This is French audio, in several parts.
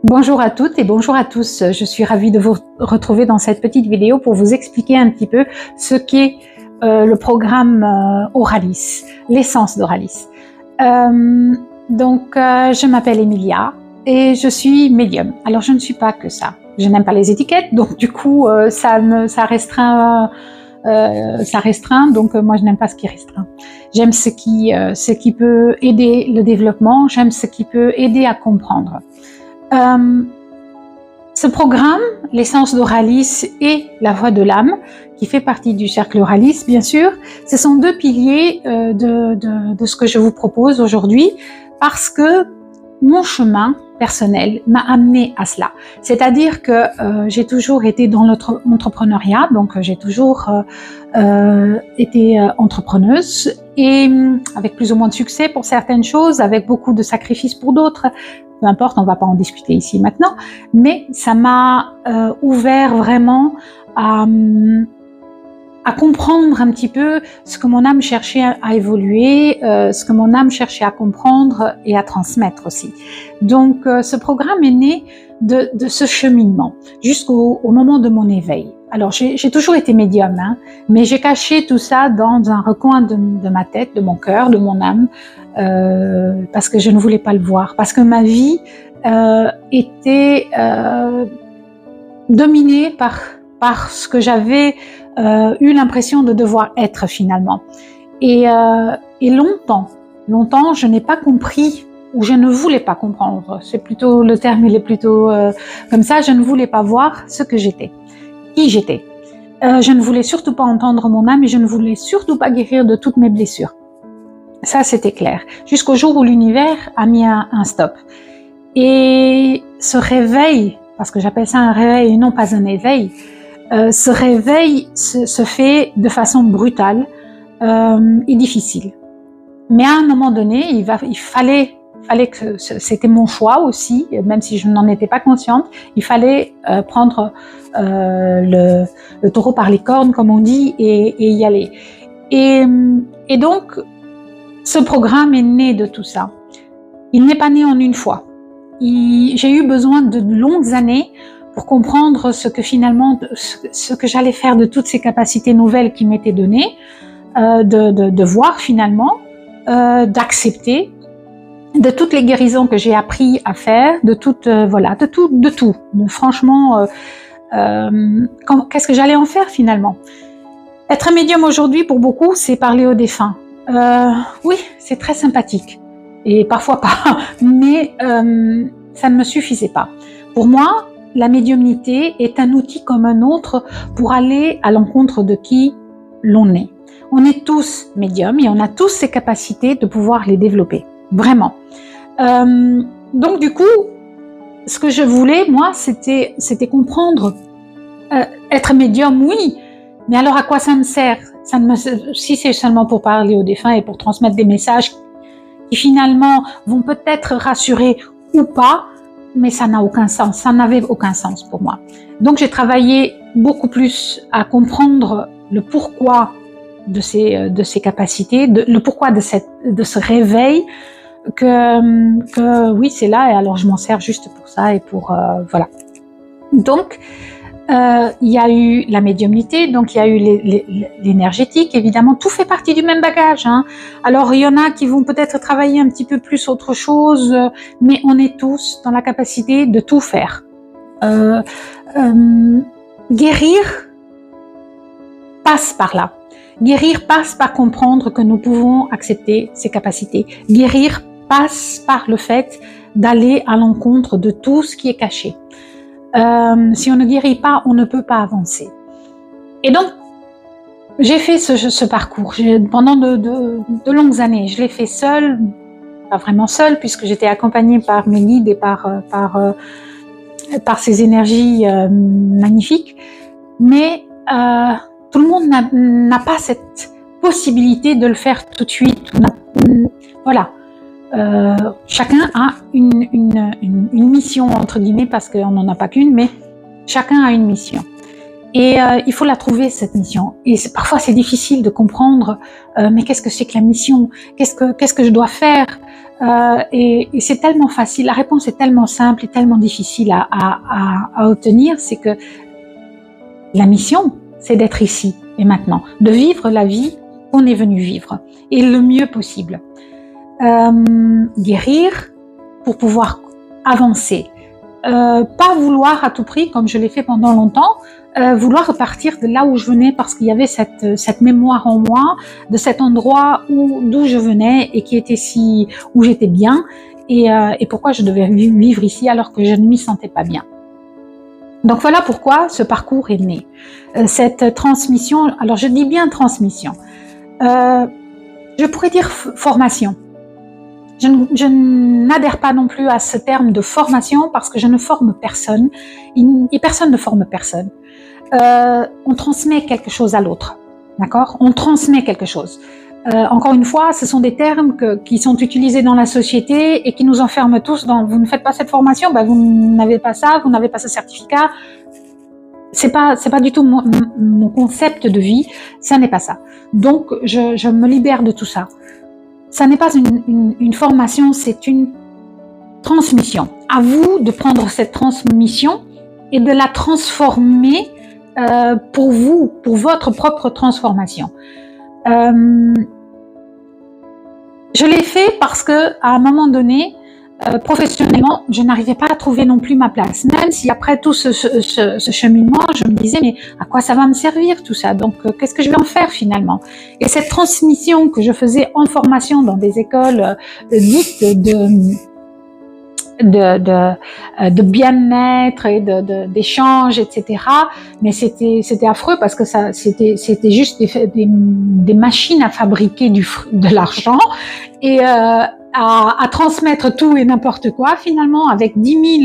Bonjour à toutes et bonjour à tous. Je suis ravie de vous retrouver dans cette petite vidéo pour vous expliquer un petit peu ce qu'est le programme Auralis, l'essence d'Auralis. Je m'appelle Emilia et je suis médium. Alors, je ne suis pas que ça. Je n'aime pas les étiquettes, donc du coup, ça restreint. Donc moi je n'aime pas ce qui restreint. J'aime ce qui peut aider le développement. J'aime ce qui peut aider à comprendre. Ce programme, l'essence d'Auralis et la voix de l'âme, qui fait partie du cercle Auralis, bien sûr, ce sont deux piliers de ce que je vous propose aujourd'hui, parce que mon chemin personnel m'a amené à cela. C'est-à-dire que j'ai toujours été dans l'entrepreneuriat, donc j'ai toujours été entrepreneuse, et avec plus ou moins de succès pour certaines choses, avec beaucoup de sacrifices pour d'autres. Peu importe, on ne va pas en discuter ici maintenant, mais ça m'a ouvert vraiment à comprendre un petit peu ce que mon âme cherchait à évoluer, ce que mon âme cherchait à comprendre et à transmettre aussi. Donc ce programme est né de ce cheminement jusqu'au moment de mon éveil. Alors j'ai toujours été médium, hein, mais j'ai caché tout ça dans un recoin de ma tête, de mon cœur, de mon âme, parce que je ne voulais pas le voir, parce que ma vie était dominée par ce que j'avais eu l'impression de devoir être finalement. Et longtemps, je n'ai pas compris, ou je ne voulais pas comprendre, c'est plutôt, le terme il est plutôt comme ça, je ne voulais pas voir ce que j'étais, qui j'étais. Je ne voulais surtout pas entendre mon âme et je ne voulais surtout pas guérir de toutes mes blessures. Ça, c'était clair. Jusqu'au jour où l'univers a mis un stop. Et ce réveil, parce que j'appelle ça un réveil et non pas un éveil, ce réveil se fait de façon brutale et difficile. Mais à un moment donné, il fallait que c'était mon choix aussi, même si je n'en étais pas consciente, il fallait prendre le taureau par les cornes, comme on dit, et y aller. Et donc, ce programme est né de tout ça. Il n'est pas né en une fois. J'ai eu besoin de longues années pour comprendre ce que j'allais faire de toutes ces capacités nouvelles qui m'étaient données, de voir finalement, d'accepter, de toutes les guérisons que j'ai appris à faire, de tout. Franchement, qu'est-ce que j'allais en faire finalement? Être médium aujourd'hui pour beaucoup, c'est parler aux défunts. Oui, c'est très sympathique. Et parfois pas, mais ça ne me suffisait pas. Pour moi, la médiumnité est un outil comme un autre pour aller à l'encontre de qui l'on est. On est tous médiums et on a tous ces capacités de pouvoir les développer, vraiment. Donc du coup, ce que je voulais, moi, c'était comprendre. Être médium, oui, mais alors à quoi ça me sert? Si c'est seulement pour parler aux défunts et pour transmettre des messages qui finalement vont peut-être rassurer ou pas, mais ça n'a aucun sens, ça n'avait aucun sens pour moi. Donc j'ai travaillé beaucoup plus à comprendre le pourquoi de ces capacités, le pourquoi de ce réveil, que oui, c'est là, et alors je m'en sers juste pour ça et pour voilà. Donc il y a eu la médiumnité, donc il y a eu l'énergétique, évidemment, tout fait partie du même bagage, hein. Alors il y en a qui vont peut-être travailler un petit peu plus autre chose, mais on est tous dans la capacité de tout faire. Guérir passe par là. Guérir passe par comprendre que nous pouvons accepter ces capacités. Guérir passe par le fait d'aller à l'encontre de tout ce qui est caché. Si on ne guérit pas, on ne peut pas avancer. Et donc, j'ai fait ce parcours pendant de longues années. Je l'ai fait seule, pas vraiment seule, puisque j'étais accompagnée par mes guides et par ces énergies magnifiques. Mais tout le monde n'a pas cette possibilité de le faire tout de suite. Voilà. Chacun a une mission, entre guillemets, parce qu'on n'en a pas qu'une, mais chacun a une mission. Et il faut la trouver, cette mission. Et parfois, c'est difficile de comprendre, mais qu'est-ce que c'est que la mission? Qu'est-ce que je dois faire? Et c'est tellement facile, la réponse est tellement simple et tellement difficile à obtenir, c'est que la mission, c'est d'être ici et maintenant, de vivre la vie qu'on est venu vivre, et le mieux possible. Guérir pour pouvoir avancer. Pas vouloir à tout prix, comme je l'ai fait pendant longtemps, vouloir repartir de là où je venais parce qu'il y avait cette mémoire en moi, de cet endroit d'où je venais et qui était où j'étais bien, et pourquoi je devais vivre ici alors que je ne m'y sentais pas bien. Donc voilà pourquoi ce parcours est né. Cette transmission, alors je dis bien transmission, je pourrais dire formation. Je n'adhère pas non plus à ce terme de formation parce que je ne forme personne et personne ne forme personne. On transmet quelque chose à l'autre, d'accord ? On transmet quelque chose. Encore une fois, ce sont des termes qui sont utilisés dans la société et qui nous enferment tous dans « vous ne faites pas cette formation, ben vous n'avez pas ça, vous n'avez pas ce certificat ». C'est pas du tout mon concept de vie, ça n'est pas ça. Donc, je me libère de tout ça. Ça n'est pas une formation, c'est une transmission. À vous de prendre cette transmission et de la transformer pour vous, pour votre propre transformation. Je l'ai fait parce que à un moment donné, professionnellement, je n'arrivais pas à trouver non plus ma place. Même si après tout ce cheminement, je me disais mais à quoi ça va me servir tout ça ? Donc qu'est-ce que je vais en faire finalement ? Et cette transmission que je faisais en formation dans des écoles dites de bien-être et d'échange, etc. Mais c'était affreux parce que c'était juste des machines à fabriquer de l'argent et à transmettre tout et n'importe quoi finalement avec 10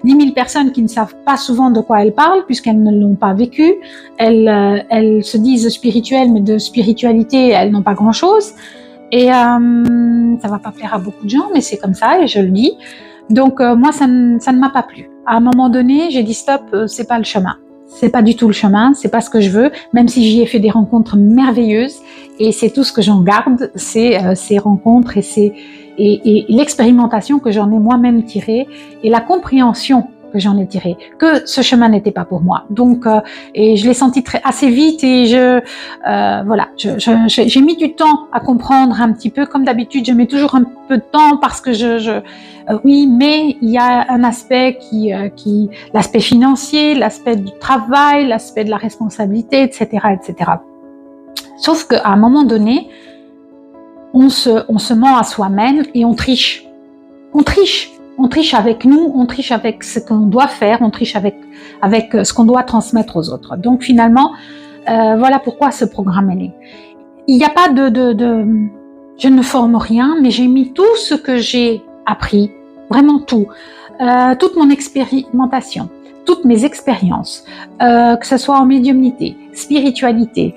000 personnes qui ne savent pas souvent de quoi elles parlent puisqu'elles ne l'ont pas vécu. Elles se disent spirituelles mais de spiritualité elles n'ont pas grand-chose. Et ça va pas plaire à beaucoup de gens mais c'est comme ça et je le dis. Donc moi ça ne m'a pas plu. À un moment donné, j'ai dit stop, c'est pas le chemin. C'est pas du tout le chemin, c'est pas ce que je veux, même si j'y ai fait des rencontres merveilleuses et c'est tout ce que j'en garde, c'est ces rencontres et l'expérimentation que j'en ai moi-même tirée et la compréhension que j'en ai tirée, que ce chemin n'était pas pour moi. Donc et je l'ai senti assez vite et voilà, j'ai mis du temps à comprendre un petit peu, comme d'habitude, je mets toujours un peu de temps parce que oui, mais il y a un aspect l'aspect financier, l'aspect du travail, l'aspect de la responsabilité, etc., etc. Sauf qu'à un moment donné, on se ment à soi-même et on triche. On triche avec nous, on triche avec ce qu'on doit faire, on triche avec ce qu'on doit transmettre aux autres. Donc finalement, voilà pourquoi ce programme est né. Il n'y a pas je ne forme rien, mais j'ai mis tout ce que j'ai appris, vraiment tout, toute mon expérimentation, toutes mes expériences, que ce soit en médiumnité, spiritualité,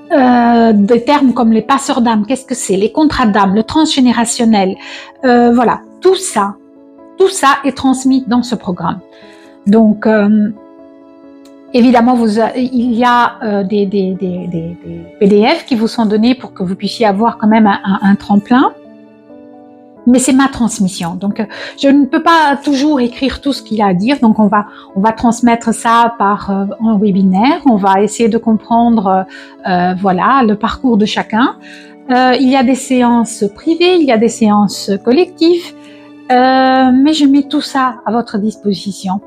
des termes comme les passeurs d'âme, qu'est-ce que c'est, les contrats d'âme, le transgénérationnel, voilà, tout ça est transmis dans ce programme. Donc, évidemment, il y a des PDF qui vous sont donnés pour que vous puissiez avoir quand même un tremplin. Mais c'est ma transmission, donc je ne peux pas toujours écrire tout ce qu'il y a à dire, donc on va transmettre ça en webinaire, on va essayer de comprendre voilà le parcours de chacun. Il y a des séances privées, il y a des séances collectives, mais je mets tout ça à votre disposition.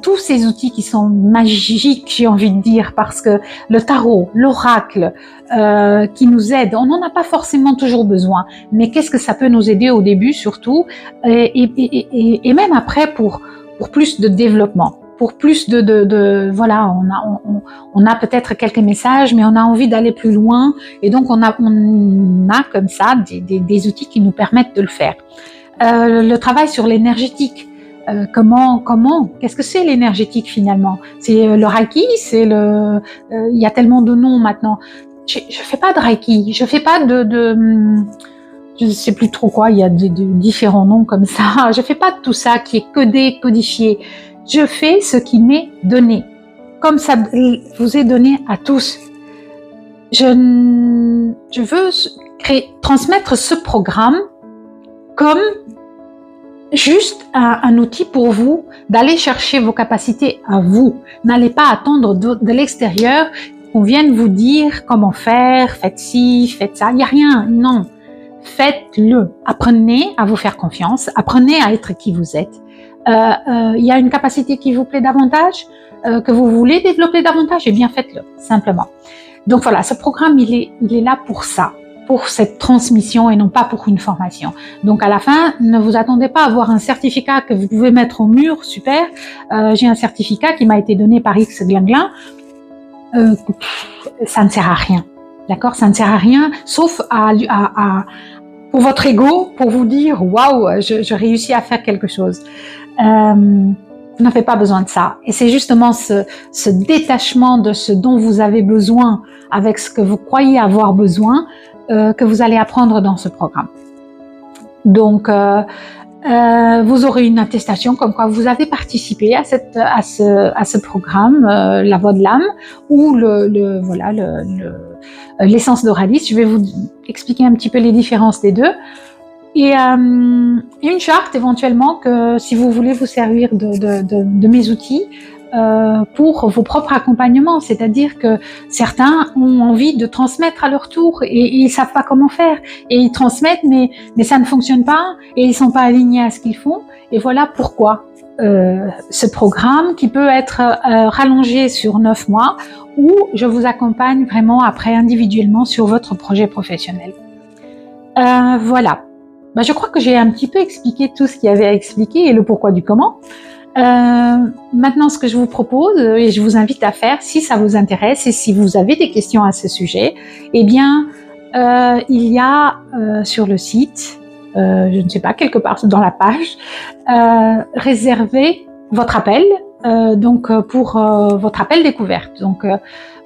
Tous ces outils qui sont magiques, j'ai envie de dire, parce que le tarot, l'oracle, qui nous aide, on n'en a pas forcément toujours besoin, mais qu'est-ce que ça peut nous aider au début surtout, et même après pour plus de développement, pour plus voilà, on a peut-être quelques messages, mais on a envie d'aller plus loin, et donc on a comme ça des outils qui nous permettent de le faire. Le travail sur l'énergétique. Qu'est-ce que c'est l'énergétique finalement ? C'est le Reiki, il y a tellement de noms maintenant. Je fais pas de Reiki, je fais pas je sais plus trop quoi, il y a de différents noms comme ça. Je fais pas de tout ça qui est codifié. Je fais ce qui m'est donné, comme ça vous est donné à tous. Je je veux transmettre ce programme comme juste un outil pour vous d'aller chercher vos capacités à vous. N'allez pas attendre de l'extérieur qu'on vienne vous dire comment faire, faites ci, faites ça. Il n'y a rien, non. Faites-le. Apprenez à vous faire confiance, apprenez à être qui vous êtes. Il y a une capacité qui vous plaît davantage, que vous voulez développer davantage, eh bien faites-le, simplement. Donc voilà, ce programme, il est là pour ça, pour cette transmission et non pas pour une formation. Donc à la fin, ne vous attendez pas à avoir un certificat que vous pouvez mettre au mur, super. J'ai un certificat qui m'a été donné par X Glinglin. Ça ne sert à rien, d'accord? Ça ne sert à rien, sauf pour votre ego, pour vous dire waouh, je réussis à faire quelque chose. Vous n'avez pas besoin de ça. Et c'est justement ce détachement de ce dont vous avez besoin avec ce que vous croyez avoir besoin que vous allez apprendre dans ce programme. Donc, vous aurez une attestation comme quoi vous avez participé à ce programme, La Voix de l'âme, ou l'essence d'Oralis. Je vais vous expliquer un petit peu les différences des deux. Et une charte éventuellement que si vous voulez vous servir de mes outils pour vos propres accompagnements, c'est-à-dire que certains ont envie de transmettre à leur tour et ils savent pas comment faire et ils transmettent mais ça ne fonctionne pas et ils sont pas alignés à ce qu'ils font et voilà pourquoi ce programme qui peut être rallongé sur 9 mois où je vous accompagne vraiment après individuellement sur votre projet professionnel. Voilà. Je crois que j'ai un petit peu expliqué tout ce qu'il y avait à expliquer et le pourquoi du comment. Maintenant, ce que je vous propose et je vous invite à faire, si ça vous intéresse et si vous avez des questions à ce sujet, eh bien, il y a sur le site, je ne sais pas, quelque part dans la page, réservez votre appel. Pour votre appel découverte. Donc,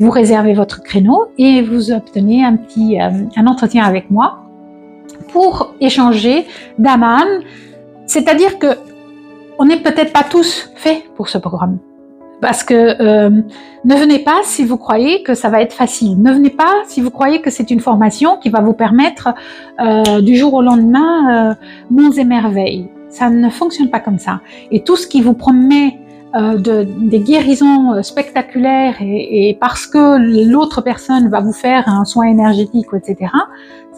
vous réservez votre créneau et vous obtenez un entretien avec moi pour échanger d'Aman, c'est-à-dire que on n'est peut-être pas tous faits pour ce programme. Parce que ne venez pas si vous croyez que ça va être facile. Ne venez pas si vous croyez que c'est une formation qui va vous permettre du jour au lendemain monts et merveilles. Ça ne fonctionne pas comme ça. Et tout ce qui vous promet des guérisons spectaculaires et parce que l'autre personne va vous faire un soin énergétique, etc.,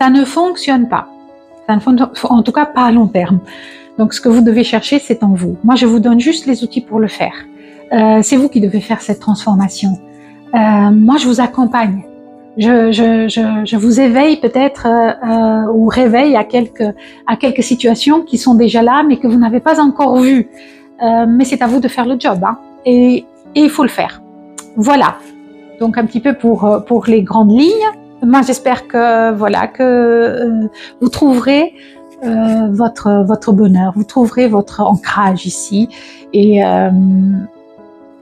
ça ne fonctionne pas. Ça ne fonctionne, en tout cas pas à long terme. Donc ce que vous devez chercher, c'est en vous. Moi, je vous donne juste les outils pour le faire. C'est vous qui devez faire cette transformation. Moi, je vous accompagne. Je vous éveille peut-être ou réveille à quelques situations qui sont déjà là, mais que vous n'avez pas encore vues. Mais c'est à vous de faire le job, hein. Et il faut le faire. Voilà. Donc un petit peu pour les grandes lignes. Moi, j'espère que vous trouverez votre bonheur, vous trouverez votre ancrage ici et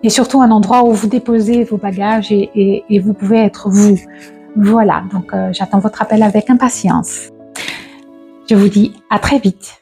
surtout un endroit où vous déposez vos bagages et vous pouvez être vous. Voilà, donc j'attends votre appel avec impatience. Je vous dis à très vite.